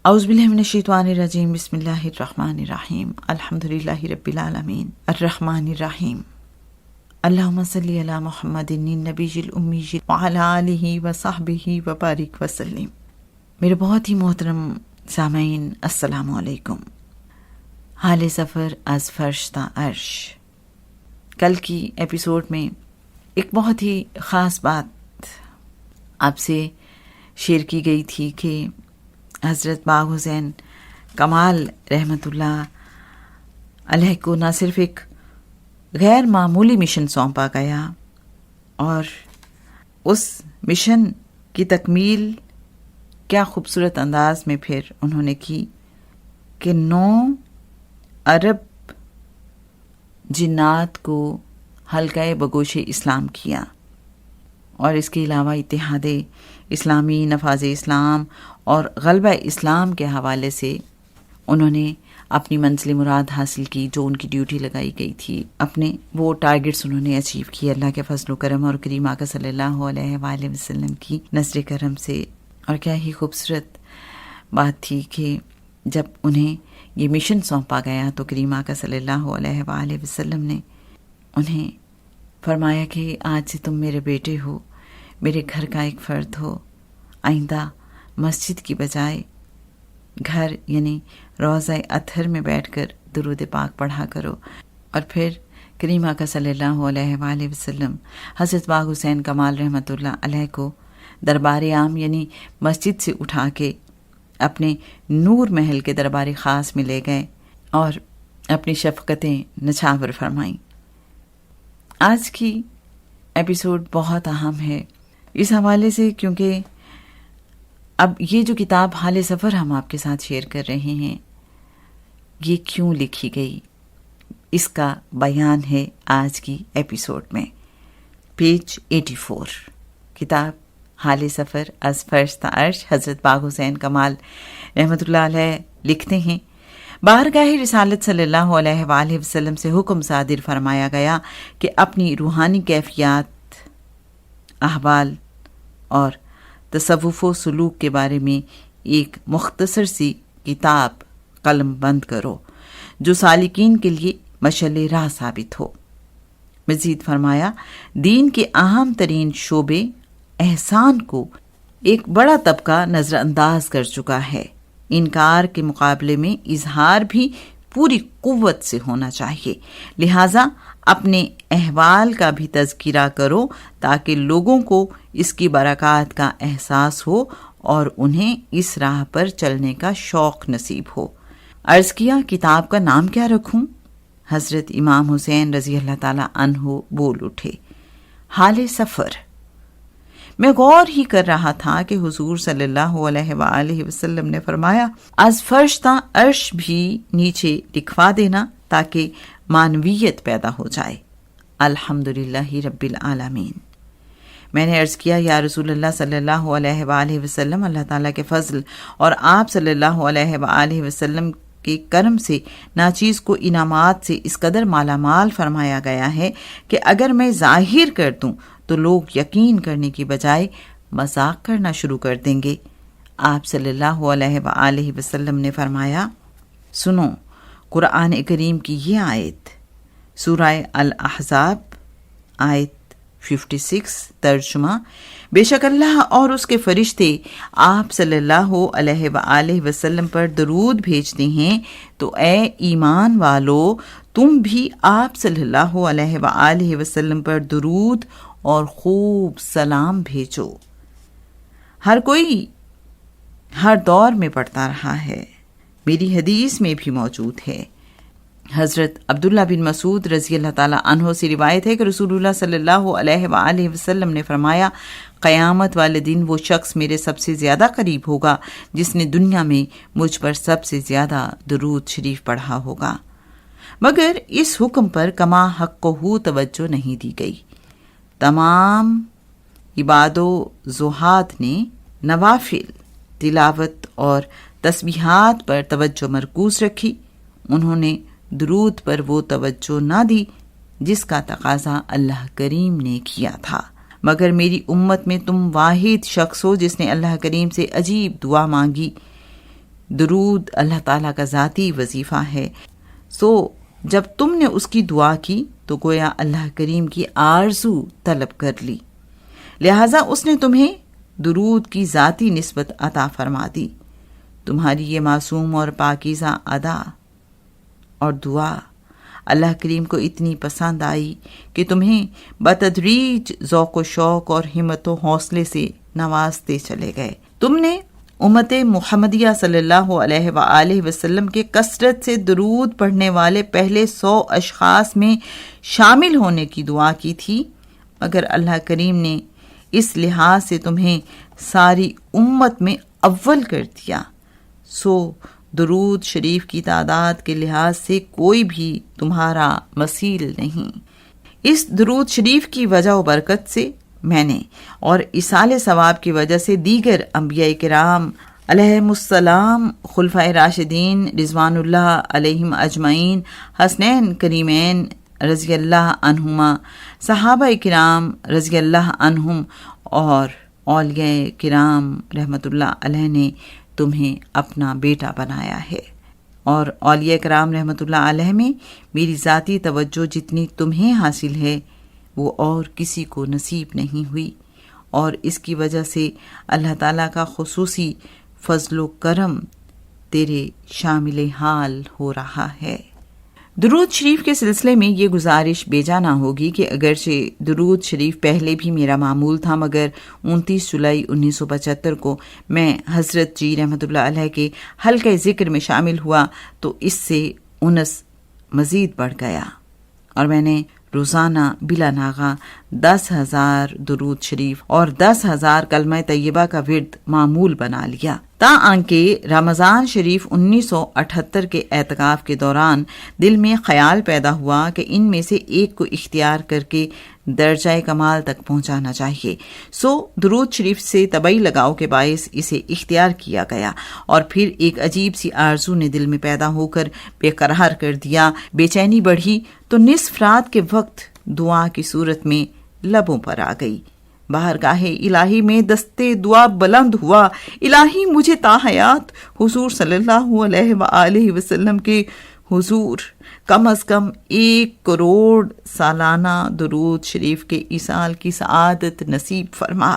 اعوذ باللہ من الشیطان الرجیم بسم اللہ الرحمن الرحیم الحمدللہ رب العالمین الرحمن الرحیم اللہم صلی علی محمد النبی الامی وعلی آلہ وصحبہ وبارک وسلم۔ میرے بہت ہی محترم سامعین، السلام علیکم۔ حال سفر از فرش تا عرش۔ کل کی ایپیسوڈ میں ایک بہت ہی خاص بات آپ سے شیئر کی گئی تھی کہ حضرت باغ حسین کمال رحمۃ اللہ علیہ کو نہ صرف ایک غیر معمولی مشن سونپا گیا اور اس مشن کی تکمیل کیا خوبصورت انداز میں پھر انہوں نے کی کہ 9 ارب جنات کو حلقہ بگوش اسلام کیا، اور اس کے علاوہ اتحاد اسلامی، نفاذ اسلام اور غلبہ اسلام کے حوالے سے انہوں نے اپنی منزل مراد حاصل کی، جو ان کی ڈیوٹی لگائی گئی تھی۔ اپنے وہ ٹارگٹس انہوں نے اچیو کیے اللہ کے فضل و کرم اور کریم آقا صلی اللہ علیہ وآلہ وسلم کی نظر کرم سے۔ اور کیا ہی خوبصورت بات تھی کہ جب انہیں یہ مشن سونپا گیا تو کریم آقا صلی اللہ علیہ وآلہ وسلم نے انہیں فرمایا کہ آج سے تم میرے بیٹے ہو، میرے گھر کا ایک فرد ہو، آئندہ مسجد کی بجائے گھر یعنی روضہ اطہر میں بیٹھ کر درود پاک پڑھا کرو۔ اور پھر کریم آقا صلی اللہ علیہ وآلہ وسلم حضرت باغ حسین کمال رحمۃ اللہ علیہ کو دربار عام یعنی مسجد سے اٹھا کے اپنے نور محل کے دربار خاص میں لے گئے اور اپنی شفقتیں نچھاور فرمائیں۔ آج کی ایپیسوڈ بہت اہم ہے اس حوالے سے کیونکہ اب یہ جو کتاب حال سفر ہم آپ کے ساتھ شیئر کر رہے ہیں، یہ کیوں لکھی گئی، اس کا بیان ہے آج کی ایپیسوڈ میں۔ پیج 84، کتاب حال سفر از فرش تا عرش، حضرت باغ حسین کمال رحمۃ اللہ علیہ لکھتے ہیں، بارگاہ رسالت صلی اللہ علیہ وآلہ وسلم سے حکم صادر فرمایا گیا کہ اپنی روحانی کیفیات، احوال اور تصوف و سلوک کے بارے میں ایک مختصر سی کتاب قلم بند کرو جو سالکین کے لیے مشعل راہ ثابت ہو۔ مزید فرمایا، دین کے اہم ترین شعبے احسان کو ایک بڑا طبقہ نظر انداز کر چکا ہے، انکار کے مقابلے میں اظہار بھی پوری قوت سے ہونا چاہیے، لہٰذا اپنے احوال کا بھی تذکرہ کرو تاکہ لوگوں کو اس کی برکات کا احساس ہو اور انہیں اس راہ پر چلنے کا شوق نصیب ہو۔ عرض کیا، کتاب کا نام کیا رکھوں؟ حضرت امام حسین رضی اللہ تعالی عنہ بول اٹھے، حال سفر۔ میں غور ہی کر رہا تھا کہ حضور صلی اللہ علیہ وآلہ وسلم نے فرمایا، از فرش تا عرش بھی نیچے لکھوا دینا تاکہ معنویت پیدا ہو جائے۔ الحمدللہ رب العالمین۔ میں نے عرض کیا، یا رسول اللہ صلی اللہ علیہ وآلہ وسلم، اللہ تعالیٰ کے فضل اور آپ صلی اللہ علیہ وآلہ وسلم کے کرم سے ناچیز کو انعامات سے اس قدر مالا مال فرمایا گیا ہے کہ اگر میں ظاہر کر دوں تو لوگ یقین کرنے کی بجائے مذاق کرنا شروع کر دیں گے۔ آپ صلی اللہ علیہ وآلہ وسلم نے فرمایا، سنو قرآن کریم کی یہ آیت، سورہ الاحزاب آیت 56، ترجمہ، بے شک اللہ اور اس کے فرشتے آپ صلی اللہ علیہ وآلہ وسلم پر درود بھیجتے ہیں، تو اے ایمان والو تم بھی آپ صلی اللہ علیہ وآلہ وسلم پر درود اور خوب سلام بھیجو۔ ہر کوئی ہر دور میں پڑھتا رہا ہے، میری حدیث میں بھی موجود ہے۔ حضرت عبداللہ بن مسعود رضی اللہ تعالیٰ عنہ سے روایت ہے کہ رسول اللہ صلی اللہ علیہ وآلہ وسلم نے فرمایا، قیامت والے دن وہ شخص میرے سب سے زیادہ قریب ہوگا جس نے دنیا میں مجھ پر سب سے زیادہ درود شریف پڑھا ہوگا، مگر اس حکم پر کما حق ہو توجہ نہیں دی گئی۔ تمام عباد و زہاد نے نوافل، تلاوت اور تسبیحات پر توجہ مرکوز رکھی، انہوں نے درود پر وہ توجہ نہ دی جس کا تقاضا اللہ کریم نے کیا تھا، مگر میری امت میں تم واحد شخص ہو جس نے اللہ کریم سے عجیب دعا مانگی درود اللہ تعالیٰ کا ذاتی وظیفہ ہے، سو جب تم نے اس کی دعا کی تو گویا اللہ کریم کی آرزو طلب کر لی، لہٰذا اس نے تمہیں درود کی ذاتی نسبت عطا فرما دی۔ تمہاری یہ معصوم اور پاکیزہ ادا اور دعا اللہ کریم کو اتنی پسند آئی کہ تمہیں بتدریج ذوق و شوق اور ہمت و حوصلے سے نوازتے چلے گئے۔ تم نے امت محمدیہ صلی اللہ علیہ وآلہ وسلم کے کثرت سے درود پڑھنے والے پہلے 100 اشخاص میں شامل ہونے کی دعا کی تھی، مگر اللہ کریم نے اس لحاظ سے تمہیں ساری امت میں اول کر دیا، سو درود شریف کی تعداد کے لحاظ سے کوئی بھی تمہارا مثیل نہیں۔ اس درود شریف کی وجہ و برکت سے میں نے اور اصال ثواب کی وجہ سے دیگر انبیاء کرام علیہم السلام، خلفائے راشدین رضوان اللہ علیہم اجمعین، حسنین کریمین رضی اللہ عنہما، صحابہ کرام رضی اللہ عنہم اور اولیاء کرام رحمت اللہ علیہ نے تمہیں اپنا بیٹا بنایا ہے، اور اولیاء کرام رحمت اللہ علیہ میں میری ذاتی توجہ جتنی تمہیں حاصل ہے وہ اور کسی کو نصیب نہیں ہوئی، اور اس کی وجہ سے اللہ تعالیٰ کا خصوصی فضل و کرم تیرے شامل حال ہو رہا ہے۔ درود شریف کے سلسلے میں یہ گزارش بیجا نہ ہوگی کہ اگرچہ درود شریف پہلے بھی میرا معمول تھا، مگر 29 جولائی 1975 کو میں حضرت جی رحمت اللہ علیہ کے حلقہ ذکر میں شامل ہوا تو اس سے انس مزید بڑھ گیا، اور میں نے روزانہ بلا ناغہ 10,000 درود شریف اور 10,000 کلمہ طیبہ کا ورد معمول بنا لیا، تاکہ رمضان شریف 1978 کے اعتکاف کے دوران دل میں خیال پیدا ہوا کہ ان میں سے ایک کو اختیار کر کے درجہ کمال تک پہنچانا چاہیے، سو درود شریف سے طبعی لگاؤ کے باعث اسے اختیار کیا گیا، اور پھر ایک عجیب سی آرزو نے دل میں پیدا ہو کر بے قرار کر دیا، بے چینی بڑھی تو نصف رات کے وقت دعا کی صورت میں لبوں پر آ گئی۔ بارگاہ الہی میں دستے دعا بلند ہوا، الہی مجھے تا حیات حضور صلی اللہ علیہ وآلہ وسلم کے حضور کم از کم 1 کروڑ سالانہ درود شریف کے ایصال کی سعادت نصیب فرما۔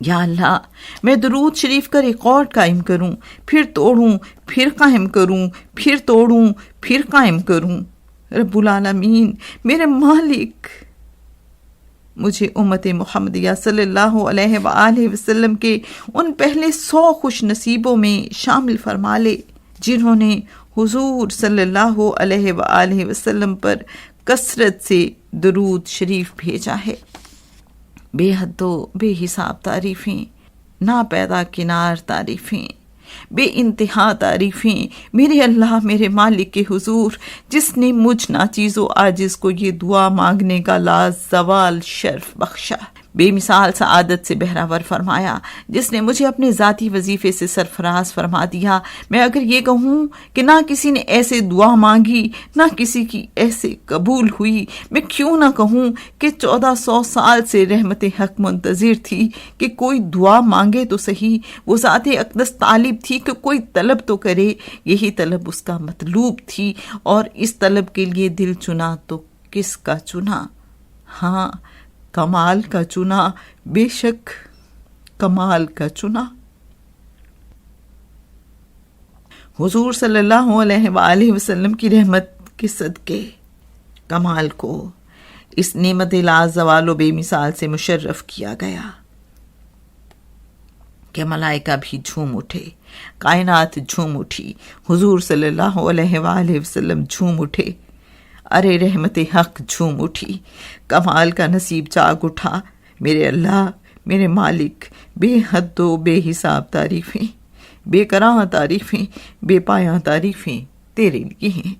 یا اللہ، میں درود شریف کا ریکارڈ قائم کروں، پھر توڑوں، پھر قائم کروں، پھر توڑوں، پھر قائم کروں۔ رب العالمین، میرے مالک، مجھے امت محمدیہ صلی اللہ علیہ وآلہ وسلم کے ان پہلے 100 خوش نصیبوں میں شامل فرما لے جنہوں نے حضور صلی اللہ علیہ وآلہ وسلم پر کثرت سے درود شریف بھیجا ہے۔ بے حد و بے حساب تعریفیں، نا پیدا کنار تعریفیں، بے انتہا تعریفیں میرے اللہ، میرے مالک کے حضور، جس نے مجھ ناچیز و عاجز کو یہ دعا مانگنے کا لازوال شرف بخشا، بے مثال سعادت سے بہراور فرمایا، جس نے مجھے اپنے ذاتی وظیفے سے سرفراز فرما دیا۔ میں اگر یہ کہوں کہ نہ کسی نے ایسے دعا مانگی، نہ کسی کی ایسے قبول ہوئی، میں کیوں نہ کہوں کہ 1400 سال سے رحمت حق منتظر تھی کہ کوئی دعا مانگے تو صحیح، وہ ذات اقدس طالب تھی کہ کوئی طلب تو کرے، یہی طلب اس کا مطلوب تھی، اور اس طلب کے لیے دل چنا تو کس کا چنا؟ ہاں، کمال کا چنا، بے شک کمال کا چنا۔ حضور صلی اللہ علیہ وآلہ وسلم کی رحمت کے صدقے کمال کو اس نعمت لازوال و بے مثال سے مشرف کیا گیا کہ ملائکہ بھی جھوم اٹھے، کائنات جھوم اٹھی، حضور صلی اللہ علیہ وآلہ وسلم جھوم اٹھے، ارے رحمت حق جھوم اٹھی، کمال کا نصیب جاگ اٹھا۔ میرے اللہ، میرے مالک، بے حد و بے حساب تعریفیں، بے کراں تعریفیں، بے پایاں تعریفیں تیرے لیے ہیں۔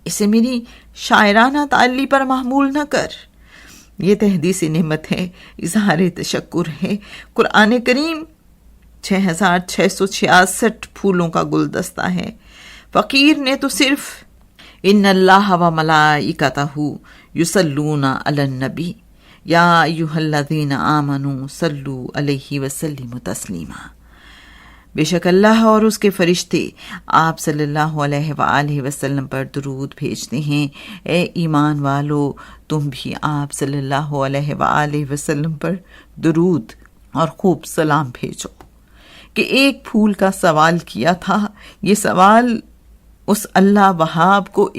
اسے میری شاعرانہ تعلی پر محمول نہ کر، یہ تحدیث نعمت ہے، اظہار تشکر ہے۔ قرآن کریم 6666 پھولوں کا گلدستہ ہے، فقیر نے تو صرف ان اللہ و ملائکتہ یصلون علی النبی، یا ایھا الذین آمنوا صلوا علیہ وسلموا تسلیما، بے شک اللہ اور اس کے فرشتے آپ صلی اللہ علیہ وآلہ وسلم پر درود بھیجتے ہیں۔ اے ایمان والو، تم بھی آپ صلی اللہ علیہ وآلہ وسلم پر درود اور خوب سلام بھیجو۔ کہ ایک پھول کا سوال کیا تھا، یہ سوال اس اللہ وہاب کو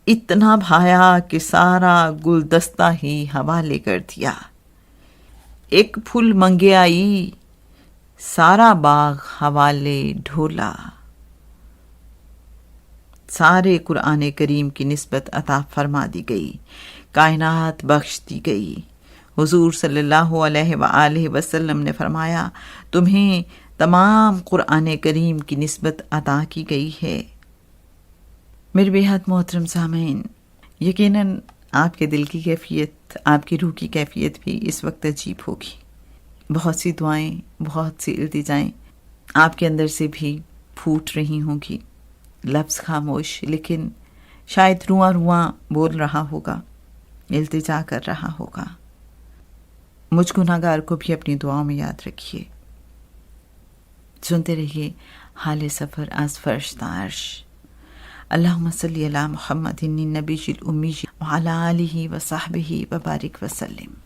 اتنا بھایا کہ سارا گلدستہ ہی حوالے کر دیا۔ ایک پھول منگے آئی، سارا باغ حوالے ڈھولا۔ سارے قرآن کریم کی نسبت عطا فرما دی گئی، کائنات بخش دی گئی۔ حضور صلی اللہ علیہ وآلہ وسلم نے فرمایا، تمہیں تمام قرآن کریم کی نسبت عطا کی گئی ہے۔ میرے بے حد محترم سامعین، یقیناً آپ کے دل کی کیفیت، آپ کی روح کی کیفیت بھی اس وقت عجیب ہوگی۔ بہت سی دعائیں، بہت سی التجائیں آپ کے اندر سے بھی پھوٹ رہی ہوں گی، لفظ خاموش، لیکن شاید رواں رواں بول رہا ہوگا، التجا کر رہا ہوگا۔ مجھ گناہگار کو بھی اپنی دعاؤں میں یاد رکھیے۔ سنتے رہیے حال سفر از فرش تا عرش۔ اللہم صلی علی محمد النبی الامی وعلی آلہ وصحبہ وبارک وسلم۔